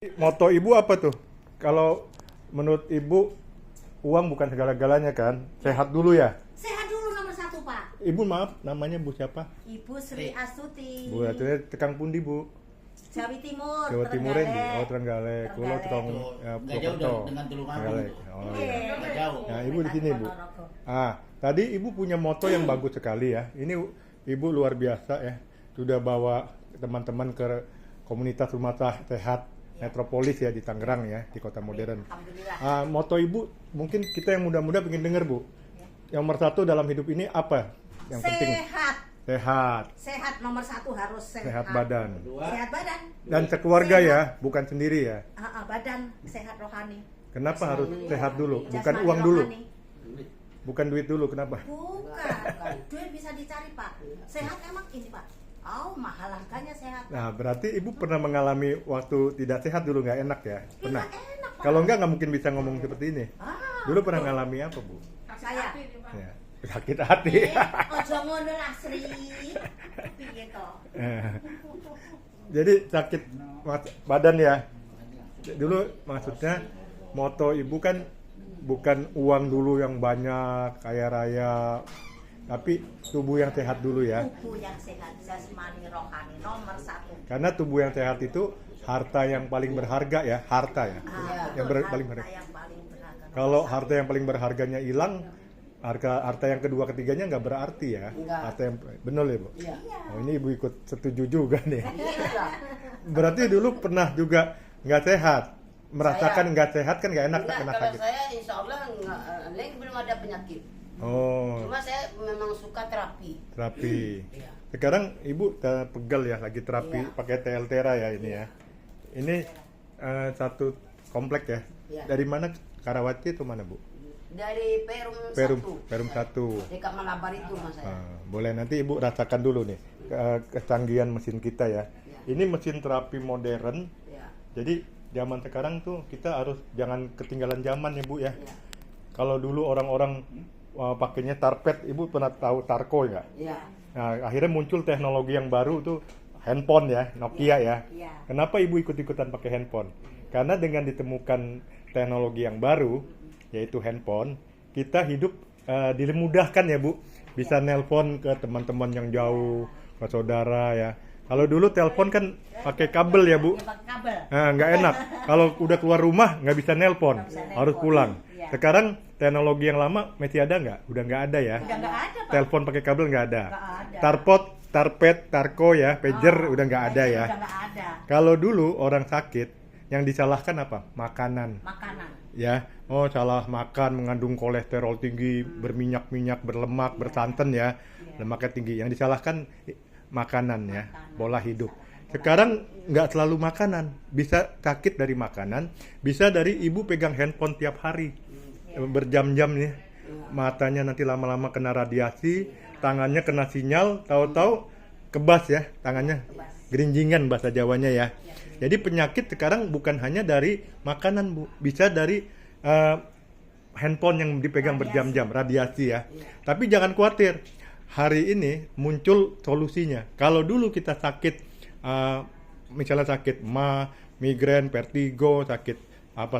Moto ibu apa tuh? Kalau menurut ibu, uang bukan segala-galanya kan? Sehat dulu ya? Sehat dulu nomor satu, Pak. Ibu maaf, namanya Bu siapa? Ibu Sri Astuti. Bu Atunya tekang pundi Bu? Jawa Timur. Jawa Timuren di? Trenggalek. Oh Trenggalek. Kulo tukang Nggak jauh Purwokerto. dengan Tulungagung Trenggalek. tuh. Oh Iya. iya. Nggak jauh. Nah ibu di sini Bu. Ponorogo. Tadi ibu punya moto yang bagus sekali ya. Ini ibu luar biasa ya. Sudah bawa teman-teman ke komunitas rumah sehat Metropolis ya di Tangerang ya, di Kota Modern. Alhamdulillah. Moto ibu, mungkin kita yang muda-muda pengen denger Bu. Yang nomor satu dalam hidup ini apa? Yang penting Sehat. sehat, Sehat nomor satu harus sehat. sehat badan. Sehat badan. Dan sekeluarga Sehat. ya, bukan sendiri ya. Badan sehat rohani. Kenapa harus sehat dulu? Bukan Jasmani, uang dulu, rohani. bukan duit dulu. Kenapa? Bukan. Duit bisa dicari, Pak. Sehat emang ini, Pak. Oh, mahal harganya sehat. Nah, berarti ibu pernah mengalami waktu tidak sehat dulu nggak enak ya? Pernah. Nggak enak, Pak. Kalau nggak mungkin bisa ngomong seperti ini. Dulu pernah betul. ngalami apa Bu? Saya. Ya, sakit hati. Ojo ngono lah, Sri. Piye to? Jadi sakit badan ya. Dulu maksudnya moto ibu kan bukan uang dulu yang banyak, kaya raya, tapi tubuh yang sehat dulu ya. Tubuh yang sehat, jasmani rohani nomor satu. Karena tubuh yang sehat itu harta yang paling berharga ya, harta ya. Yang paling berharga. Yang paling berharga. Kalau harta yang paling berharganya hilang, harta yang kedua ketiganya nggak berarti ya. Nggak. Harta yang benar ya Bu. Iya. Oh, ini ibu ikut setuju juga nih. Iya. Berarti dulu pernah juga nggak sehat, merasakan nggak sehat kan nggak enak, Enggak, kena kalau sakit. saya insya Allah nggak, belum ada penyakit. Oh, Cuma saya memang suka terapi. terapi. Iya. Sekarang ibu pegel ya, lagi terapi Iya. pakai TLTera ya ini ya. Ini satu komplek ya. Iya. Dari mana? Karawati itu mana Bu? Dari Perum, Perum, 1. Perum 1. Dekat Malabar itu mas saya. Boleh nanti ibu rasakan dulu nih kecanggihan mesin kita ya. Iya. Ini mesin terapi modern. Iya. Jadi zaman sekarang tuh kita harus jangan ketinggalan zaman ya Bu ya. Iya. Kalau dulu orang-orang pakainya tarpet, ibu pernah tahu Tarko nggak? Iya. Nah, akhirnya muncul teknologi yang baru tuh handphone ya, Nokia ya. Iya. Kenapa ibu ikut-ikutan pakai handphone? Karena dengan ditemukan teknologi yang baru, yaitu handphone, kita hidup dimudahkan ya Bu. Bisa nelpon ke teman-teman yang jauh, ke saudara ya. Kalau dulu telepon kan pakai kabel ya Bu. Ya, pakai kabel. Nah, nggak enak. Kalau udah keluar rumah nggak bisa nelpon, Nggak bisa nelpon. harus pulang. Iya. Sekarang teknologi yang lama masih ada nggak? Udah nggak ada ya. Udah nggak ada, Pak. Telepon pakai kabel nggak ada. Nggak ada. Tarpot, tarpet, tarko ya, pager udah nggak ada ya. Udah nggak ada. Kalau dulu orang sakit yang disalahkan apa? Makanan. Makanan. Ya, oh salah makan mengandung kolesterol tinggi, berminyak-minyak, berlemak, bersantan ya, lemaknya tinggi. Yang disalahkan makanan ya, pola hidup. Sekarang nggak selalu makanan, bisa sakit dari makanan, bisa dari ibu pegang handphone tiap hari, berjam-jam nih, matanya nanti lama-lama kena radiasi, tangannya kena sinyal, tahu-tahu kebas ya, tangannya gerinjingan bahasa Jawanya ya. Jadi penyakit sekarang bukan hanya dari makanan Bu, bisa dari handphone yang dipegang berjam-jam, radiasi ya. Tapi jangan khawatir, hari ini muncul solusinya. Kalau dulu kita sakit, misalnya sakit migrain, vertigo, sakit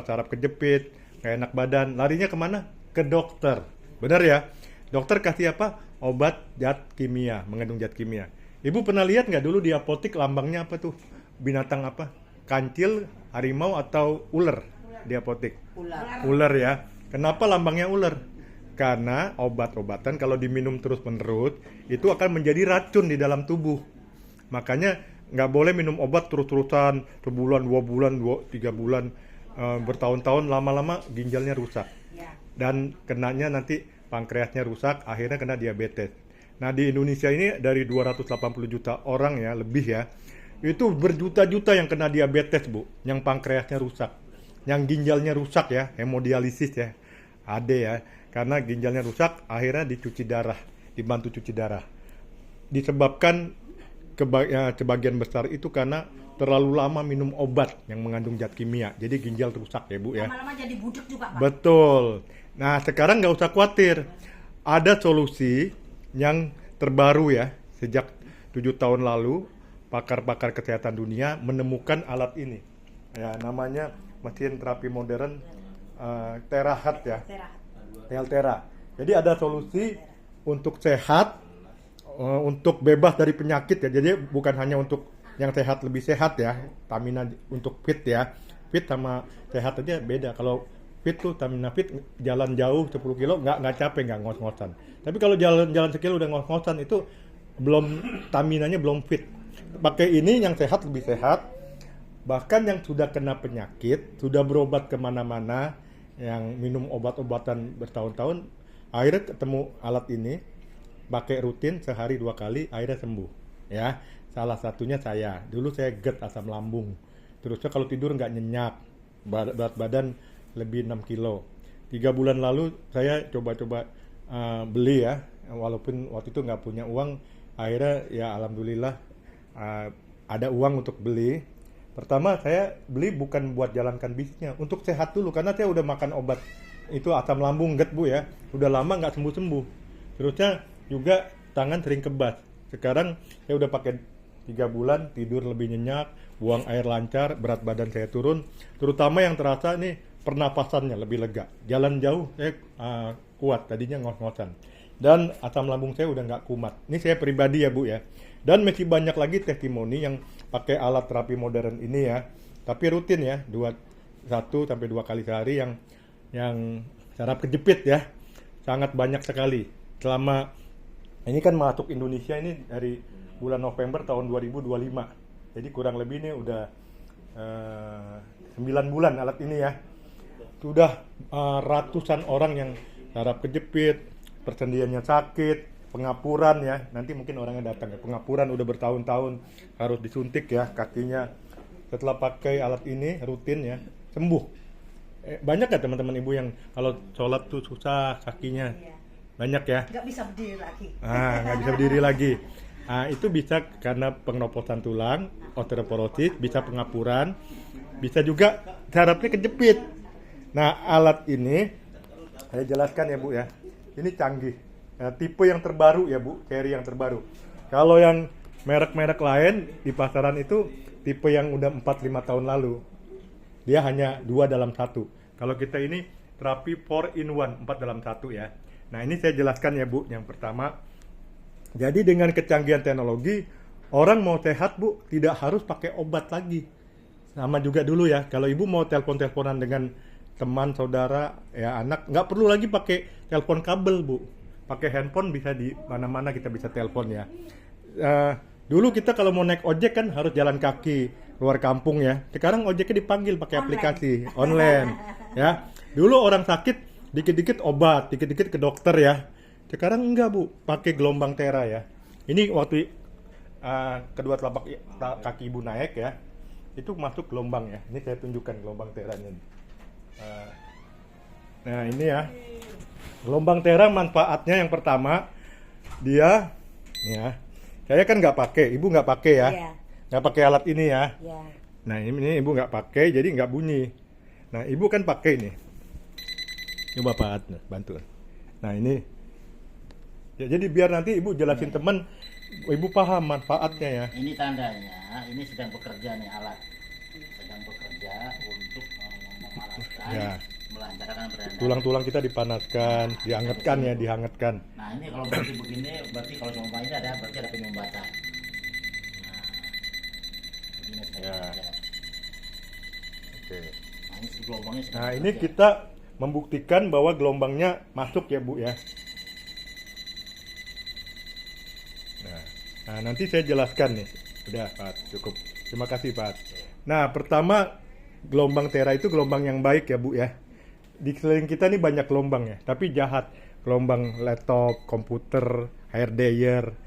saraf kejepit, nggak enak badan, larinya kemana? Ke dokter, benar ya? Dokter kasih apa? Obat zat kimia, mengandung zat kimia. Ibu pernah lihat nggak dulu di apotik lambangnya apa tuh? Binatang apa? Kancil, harimau atau ular di apotik? Ular. Ular ya. Kenapa lambangnya ular? Karena obat-obatan kalau diminum terus-menerus itu akan menjadi racun di dalam tubuh. Makanya nggak boleh minum obat terus-terusan sebulan, 2 bulan, 3 bulan, bertahun-tahun, lama-lama ginjalnya rusak. Dan kenanya nanti pankreasnya rusak, akhirnya kena diabetes. Nah di Indonesia ini dari 280 juta orang ya, lebih ya, itu berjuta-juta yang kena diabetes Bu, yang pankreasnya rusak, yang ginjalnya rusak ya, hemodialisis ya, ada ya, karena ginjalnya rusak, akhirnya dicuci darah, dibantu cuci darah. Disebabkan sebagian besar itu karena terlalu lama minum obat yang mengandung zat kimia, jadi ginjal rusak ya Bu ya. Lama-lama jadi budek juga, Pak. Betul. Nah sekarang nggak usah khawatir, ada solusi yang terbaru ya, sejak 7 tahun lalu pakar-pakar kesehatan dunia menemukan alat ini. ya, namanya mesin terapi modern Terahat ya, Teltera. Jadi ada solusi untuk sehat, untuk bebas dari penyakit ya. Jadi bukan hanya untuk yang sehat lebih sehat ya, stamina untuk fit ya. Fit sama sehat aja beda. Kalau fit tuh stamina fit, jalan jauh 10 kilo nggak capek, nggak ngos-ngosan. Tapi kalau jalan sekilo udah ngos-ngosan itu belum, staminanya belum fit. Pakai ini yang sehat lebih sehat. Bahkan yang sudah kena penyakit, sudah berobat kemana-mana, yang minum obat-obatan bertahun-tahun, akhirnya ketemu alat ini, pakai rutin sehari 2 kali, akhirnya sembuh. Ya, salah satunya saya. Dulu saya GERD, asam lambung. Terusnya kalau tidur nggak nyenyak, berat badan lebih 6 kilo. 3 bulan lalu saya coba-coba beli ya, walaupun waktu itu nggak punya uang, akhirnya ya alhamdulillah ada uang untuk beli. Pertama saya beli bukan buat jalankan bisnisnya, untuk sehat dulu, karena saya udah makan obat itu asam lambung GERD Bu ya, udah lama nggak sembuh-sembuh. Terusnya juga tangan sering kebas. Sekarang saya udah pakai 3 bulan, tidur lebih nyenyak, buang air lancar, berat badan saya turun. Terutama yang terasa nih pernapasannya lebih lega. Jalan jauh saya kuat, tadinya ngos-ngosan. Dan asam lambung saya udah nggak kumat. Ini saya pribadi ya Bu ya. Dan masih banyak lagi testimoni yang pakai alat terapi modern ini ya. Tapi rutin ya, 1 sampai 2 kali sehari yang saraf kejepit ya. Sangat banyak sekali. Selama ini kan masuk Indonesia ini dari bulan November tahun 2025. Jadi kurang lebih ini udah 9 bulan alat ini ya. Sudah ratusan orang yang saraf kejepit, persendiannya sakit, pengapuran ya. Nanti mungkin orangnya datang ya. Pengapuran udah bertahun-tahun harus disuntik ya kakinya. Setelah pakai alat ini rutin ya, sembuh. Banyak ya teman-teman ibu yang kalau sholat tuh susah kakinya. Banyak ya. Nggak bisa berdiri lagi. Nggak bisa berdiri lagi. Itu bisa karena pengeroposan tulang, osteoporosis, bisa pengapuran, bisa juga sarafnya kejepit. Nah, alat ini saya jelaskan ya Bu ya. Ini canggih. Tipe yang terbaru ya Bu, seri yang terbaru. Kalau yang merek-merek lain di pasaran itu tipe yang udah 4-5 tahun lalu. Dia hanya 2 dalam 1. Kalau kita ini terapi 4 in 1, 4 dalam 1 ya. Nah, ini saya jelaskan ya Bu. Yang pertama, jadi dengan kecanggihan teknologi, orang mau sehat Bu, tidak harus pakai obat lagi. Sama juga dulu ya, kalau ibu mau telepon-teleponan dengan teman, saudara, ya anak, nggak perlu lagi pakai telepon kabel Bu. Pakai handphone bisa di mana-mana kita bisa telepon ya. Dulu kita kalau mau naik ojek kan harus jalan kaki luar kampung ya. Sekarang ojeknya dipanggil pakai aplikasi online ya. Dulu orang sakit dikit-dikit obat, dikit-dikit ke dokter ya. Sekarang enggak Bu, pakai gelombang Tera ya. Ini waktu kedua telapak kaki ibu naik ya, itu masuk gelombang ya. Ini saya tunjukkan gelombang Teranya. Nah ini ya, gelombang Tera manfaatnya yang pertama, dia, ya, saya kan nggak pakai, ibu nggak pakai ya, nggak pakai alat ini ya. Nah ini ibu nggak pakai, jadi nggak bunyi. Nah ibu kan pakai nih, coba Pak bantu. Nah ini, ya jadi biar nanti ibu jelasin teman, ibu paham manfaatnya ya. Ini tandanya, ini sedang bekerja nih alat, sedang bekerja untuk memanaskan, Ya. melancarkan berenang. Tulang-tulang kita dipanaskan, dihangatkan ya, dihangatkan. Nah ini kalau berarti begini, berarti kalau cuma ini ada berarti ada penyumbatan. Nah, begini saya Ya. bekerja. Oke. Nah ini gelombangnya sedang Nah ini bekerja. kita membuktikan bahwa gelombangnya masuk ya Bu ya. Nah nanti saya jelaskan nih. Udah Pak, cukup. Terima kasih Pak. Nah pertama, gelombang Tera itu gelombang yang baik ya Bu ya. Di sekeliling kita nih banyak gelombang ya, tapi jahat. Gelombang laptop, komputer, hair dryer,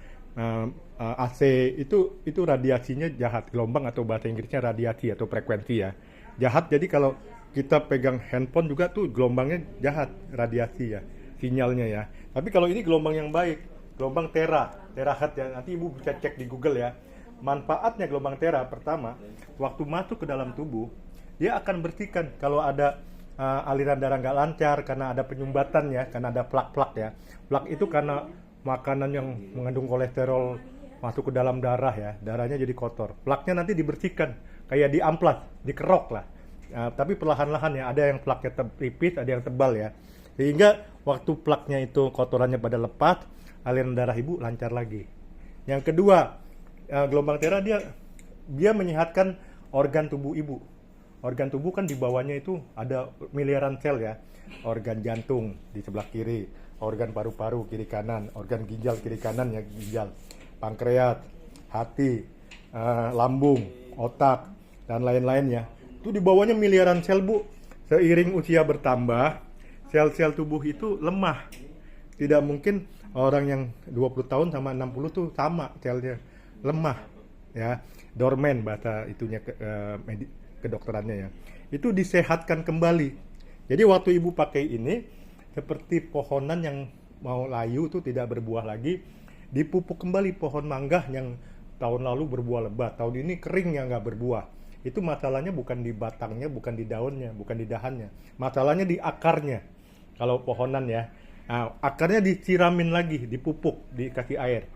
AC itu radiasinya jahat. Gelombang atau bahasa Inggrisnya radiasi atau frekuensi ya. Jahat, jadi kalau kita pegang handphone juga tuh gelombangnya jahat, radiasi ya, sinyalnya ya. Tapi kalau ini gelombang yang baik, gelombang Terahat ya. Nanti ibu bisa cek di Google ya. Manfaatnya gelombang Tera pertama, waktu masuk ke dalam tubuh, dia akan bersihkan kalau ada aliran darah nggak lancar karena ada penyumbatan ya, karena ada plak-plak ya. Plak itu karena makanan yang mengandung kolesterol masuk ke dalam darah ya, darahnya jadi kotor. Plaknya nanti dibersihkan. kayak diamplas, dikerok lah. Tapi perlahan-lahan ya, ada yang plaknya tipis, ada yang tebal ya. Sehingga waktu plaknya itu kotorannya pada lepas, aliran darah ibu lancar lagi. Yang kedua, gelombang tera dia menyehatkan organ tubuh ibu. Organ tubuh kan di bawahnya itu ada miliaran sel ya. Organ jantung di sebelah kiri, organ paru-paru kiri kanan, organ ginjal kiri kanan ya ginjal, pankreas, hati, lambung, otak dan lain-lainnya. Itu di bawahnya miliaran sel bu. Seiring usia bertambah, sel-sel tubuh itu lemah. Tidak mungkin orang yang 20 tahun sama 60 tuh sama selnya, lemah ya, dormen bahasa itunya kedokterannya ya. Itu disehatkan kembali. Jadi waktu ibu pakai ini seperti pohonan yang mau layu tuh tidak berbuah lagi, dipupuk kembali pohon mangga yang tahun lalu berbuah lebat, tahun ini kering yang nggak berbuah. Itu masalahnya bukan di batangnya, bukan di daunnya, bukan di dahannya, masalahnya di akarnya. Kalau pohonan ya, nah, akarnya disiramin lagi, dipupuk, dikasih air.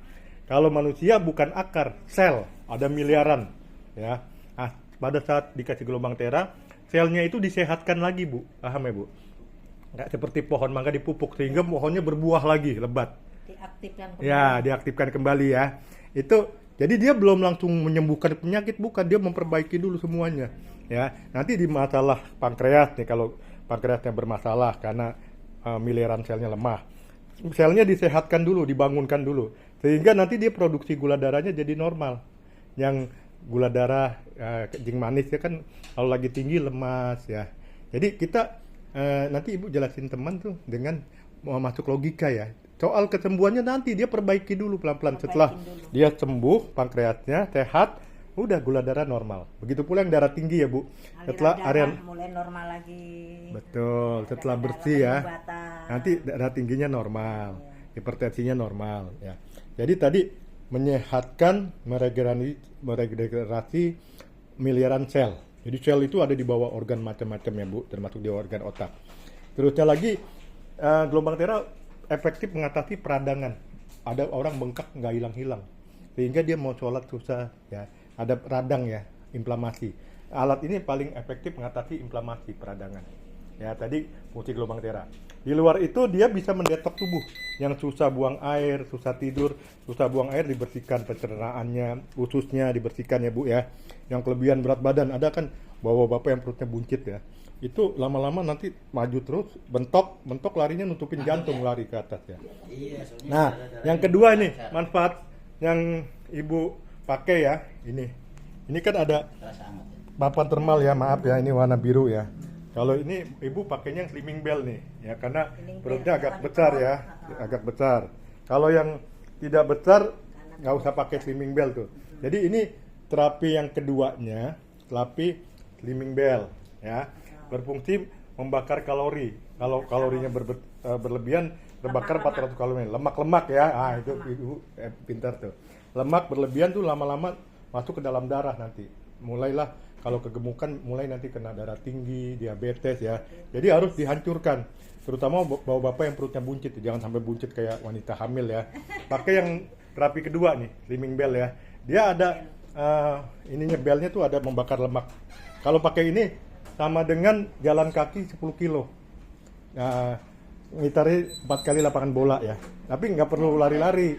Kalau manusia bukan akar, sel, ada miliaran ya. Nah, pada saat dikasih gelombang tera, selnya itu disehatkan lagi bu, paham ya bu? Nggak seperti pohon mangga dipupuk sehingga pohonnya berbuah lagi lebat. Diaktifkan kembali. Ya, diaktifkan kembali ya. Itu jadi dia belum langsung menyembuhkan penyakit, bukan, dia memperbaiki dulu semuanya ya. Nanti di masalah pankreas nih, kalau pankreasnya bermasalah karena miliaran selnya lemah, selnya disehatkan dulu, dibangunkan dulu sehingga nanti dia produksi gula darahnya jadi normal. Yang gula darah kencing manis ya kan kalau lagi tinggi lemas ya. Jadi kita nanti ibu jelasin teman tuh dengan mau masuk logika ya. Soal kesembuhannya nanti dia perbaiki dulu pelan-pelan. Setelah dia sembuh, pankreasnya sehat, udah gula darah normal. Begitu pula yang darah tinggi ya bu. Setelah area mulai normal lagi. Betul, setelah bersih ya. Nanti darah tingginya normal, hipertensinya normal ya. Jadi tadi menyehatkan, meregenerasi miliaran sel. Jadi sel itu ada di bawah organ macam-macam ya bu, termasuk di organ otak. Terusnya lagi gelombang tera efektif mengatasi peradangan. Ada orang bengkak nggak hilang-hilang, sehingga dia mau sholat susah ya. Ada radang ya, inflamasi. Alat ini paling efektif mengatasi inflamasi peradangan. Ya tadi fungsi gelombang tera. Di luar itu dia bisa mendetok tubuh yang susah buang air, susah tidur, susah buang air, dibersihkan pencernaannya, ususnya dibersihkan ya bu ya. Yang kelebihan berat badan, ada kan bapak-bapak yang perutnya buncit ya. Itu lama-lama nanti maju terus, bentok larinya nutupin jantung, lari ke atas ya. Nah, yang kedua ini manfaat yang ibu pakai ya, ini kan ada papan termal ya, maaf ya, ini warna biru ya. Kalau ini ibu pakainya yang slimming bell nih ya, karena perutnya agak besar ya, agak besar. Kalau yang tidak besar nggak usah pakai slimming bell tuh. Jadi ini terapi yang keduanya, terapi slimming bell ya, berfungsi membakar kalori. Kalau kalorinya berlebihan terbakar 400 kalori. Lemak-lemak ya, itu ibu pintar tuh. Lemak berlebihan tuh lama-lama masuk ke dalam darah nanti. Mulailah kalau kegemukan mulai nanti kena darah tinggi, diabetes ya. Jadi harus dihancurkan. Terutama bapak-bapak yang perutnya buncit, jangan sampai buncit kayak wanita hamil ya. Pakai yang terapi kedua nih, slimming bell ya. Dia ada ininya, belnya tuh ada membakar lemak. Kalau pakai ini sama dengan jalan kaki 10 kilo. Ngitari 4 kali lapangan bola ya. Tapi nggak perlu lari-lari.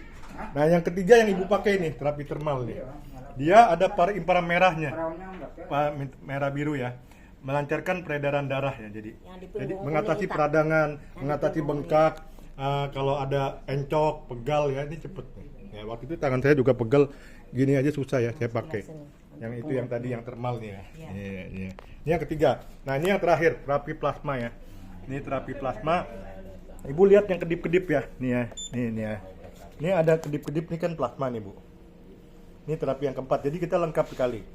Nah yang ketiga yang ibu pakai nih, terapi termal nih. Dia ada inframerah merahnya, merah biru ya, melancarkan peredaran darah ya. Jadi mengatasi peradangan, mengatasi bengkak, kalau ada encok, pegal ya, ini cepet. Ya, waktu itu tangan saya juga pegal, gini aja susah ya, saya pakai. Yang itu yang tadi yang termal nih ya. Iya. Ini yang ketiga. Nah ini yang terakhir, terapi plasma ya. Ini terapi plasma. Ibu lihat yang kedip-kedip ya, nih ya, nih ya. Ini ada kedip-kedip, nih kan plasma nih bu. Ini terapi yang keempat, jadi kita lengkap sekali.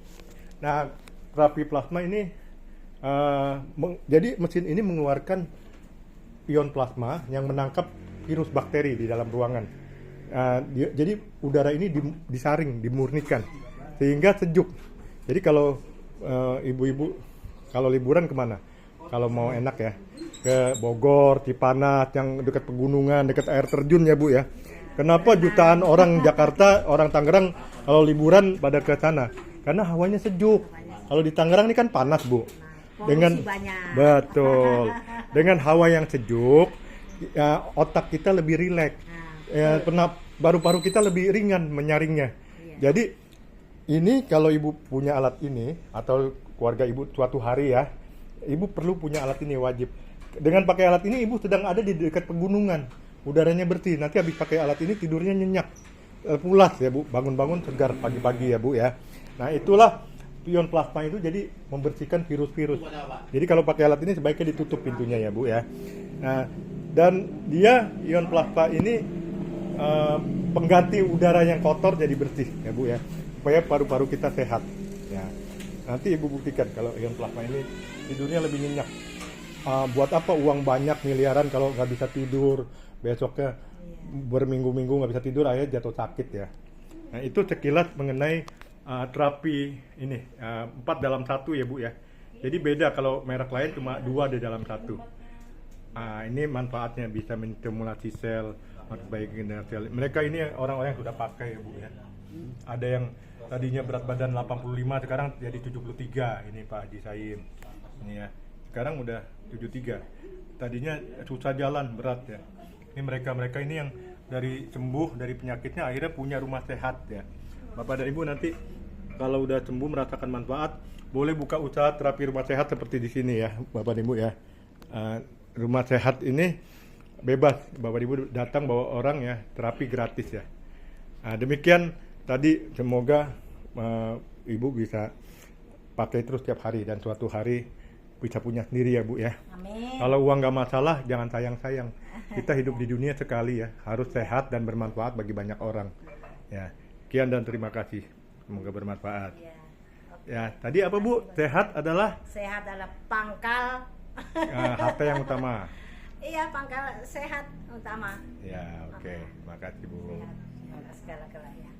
Nah, terapi plasma ini, jadi mesin ini mengeluarkan ion plasma yang menangkap virus bakteri di dalam ruangan. Jadi udara ini disaring, dimurnikan, sehingga sejuk. Jadi kalau ibu-ibu, kalau liburan kemana? Kalau mau enak ya, ke Bogor, Cipanas, yang dekat pegunungan, dekat air terjun ya bu ya. Kenapa jutaan orang Jakarta, orang Tangerang kalau liburan pada ke sana? Karena hawanya sejuk. Kalau di Tangerang ini kan panas, Bu. Polusi Dengan banyak. betul. Dengan hawa yang sejuk, ya, otak kita lebih rileks. Ya, paru-paru kita lebih ringan menyaringnya. Iya. Jadi ini kalau ibu punya alat ini atau keluarga ibu suatu hari ya, ibu perlu punya alat ini wajib. Dengan pakai alat ini ibu sedang ada di dekat pegunungan, udaranya bersih. Nanti habis pakai alat ini tidurnya nyenyak, pulas ya Bu, bangun-bangun segar pagi-pagi ya Bu ya. Nah itulah pion plasma itu jadi membersihkan virus-virus. Jadi kalau pakai alat ini sebaiknya ditutup pintunya ya Bu ya. Nah dan dia ion plasma ini pengganti udara yang kotor jadi bersih ya Bu ya, supaya paru-paru kita sehat ya. Nanti ibu buktikan kalau ion plasma ini tidurnya lebih nyenyak. Buat apa uang banyak miliaran kalau nggak bisa tidur, besoknya berminggu-minggu nggak bisa tidur, akhirnya jatuh sakit ya. Nah itu sekilas mengenai terapi ini 4 dalam 1 ya Bu ya. Jadi beda kalau merek lain cuma 2 di dalam 1. Ini manfaatnya bisa menstimulasi sel, memperbaiki sel. Mereka ini orang-orang yang sudah pakai ya Bu ya. Ada yang tadinya berat badan 85 sekarang jadi 73 ini Pak Haji Saim. Ini ya. Sekarang udah 73. Tadinya susah jalan, berat ya. Ini mereka ini yang dari sembuh dari penyakitnya akhirnya punya rumah sehat ya. Bapak dan Ibu nanti kalau udah sembuh merasakan manfaat, boleh buka usaha terapi rumah sehat seperti di sini ya, Bapak dan Ibu ya. Rumah sehat ini bebas, Bapak dan Ibu datang bawa orang ya, terapi gratis ya. Demikian tadi, semoga Ibu bisa pakai terus tiap hari dan suatu hari bisa punya sendiri ya Bu ya. Amin. Kalau uang nggak masalah, jangan sayang-sayang. Kita hidup di dunia sekali ya, harus sehat dan bermanfaat bagi banyak orang. Ya, sekian dan terima kasih. Semoga bermanfaat. Ya. Ya, tadi apa Bu? Sehat adalah Sehat adalah pangkal. harta yang utama. Iya, pangkal sehat utama. Ya, oke. Makasih Bu. Sehat segala-galanya.